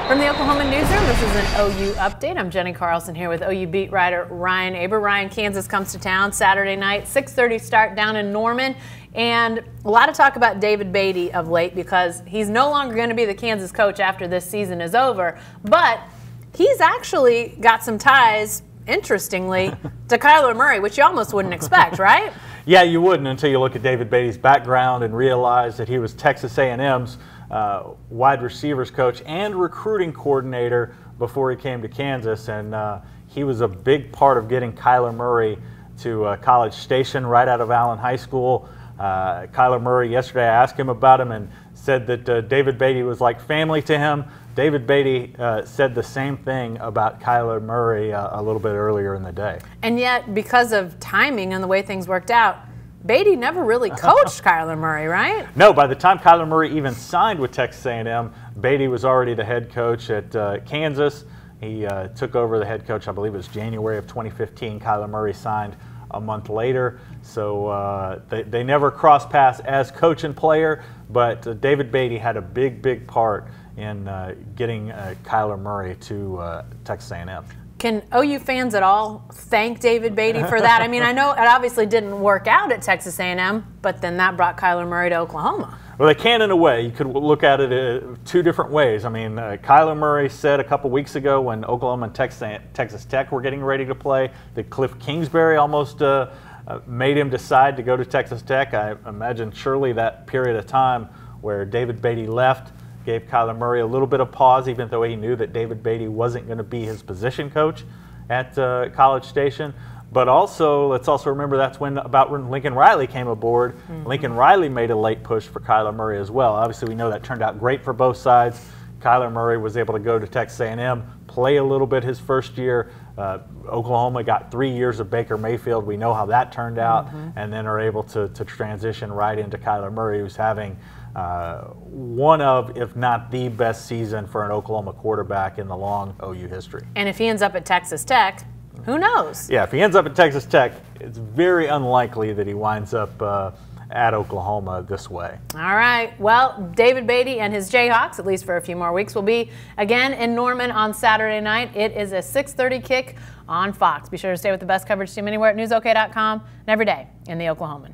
From the Oklahoma Newsroom, this is an OU update. I'm Jenny Carlson here with OU beat writer Ryan Aber. Ryan, Kansas comes to town Saturday night, 6:30 start down in Norman. And a lot of talk about David Beaty of late because he's no longer going to be the Kansas coach after this season is over. But he's actually got some ties, interestingly, to Kyler Murray, which you almost wouldn't expect, right? Yeah, you wouldn't until you look at David Beaty's background and realize that he was Texas A&M's wide receivers coach and recruiting coordinator before he came to Kansas, and he was a big part of getting Kyler Murray to College Station right out of Allen High School. Kyler Murray, yesterday I asked him about him and said that David Beaty was like family to him. David Beaty said the same thing about Kyler Murray a little bit earlier in the day. And yet, because of timing and the way things worked out, Beaty never really coached Kyler Murray, right? No, by the time Kyler Murray even signed with Texas A&M, Beaty was already the head coach at Kansas. He took over the head coach, I believe it was January of 2015. Kyler Murray signed a month later. So they never crossed paths as coach and player, but David Beaty had a big part in getting Kyler Murray to Texas A&M. Can OU fans at all thank David Beaty for that? I mean, I know it obviously didn't work out at Texas A&M, but then that brought Kyler Murray to Oklahoma. Well, they can in a way. You could look at it two different ways. I mean, Kyler Murray said a couple weeks ago when Oklahoma and Texas Tech were getting ready to play that Cliff Kingsbury almost made him decide to go to Texas Tech. I imagine surely that period of time where David Beaty left gave Kyler Murray a little bit of pause, even though he knew that David Beaty wasn't going to be his position coach at College Station. But also, let's also remember that's when Lincoln Riley came aboard. Lincoln Riley made a late push for Kyler Murray as well. Obviously, we know that turned out great for both sides. Kyler Murray was able to go to Texas A&M, play a little bit his first year. Oklahoma got 3 years of Baker Mayfield. We know how that turned out, and then are able to transition right into Kyler Murray, who's having one of, if not the best season for an Oklahoma quarterback in the long OU history. And if he ends up at Texas Tech, who knows? Yeah, if he ends up at Texas Tech, it's very unlikely that he winds up at Oklahoma this way. All right. Well, David Beaty and his Jayhawks, at least for a few more weeks, will be again in Norman on Saturday night. It is a 6:30 kick on Fox. Be sure to stay with the best coverage team anywhere at newsok.com and every day in the Oklahoman.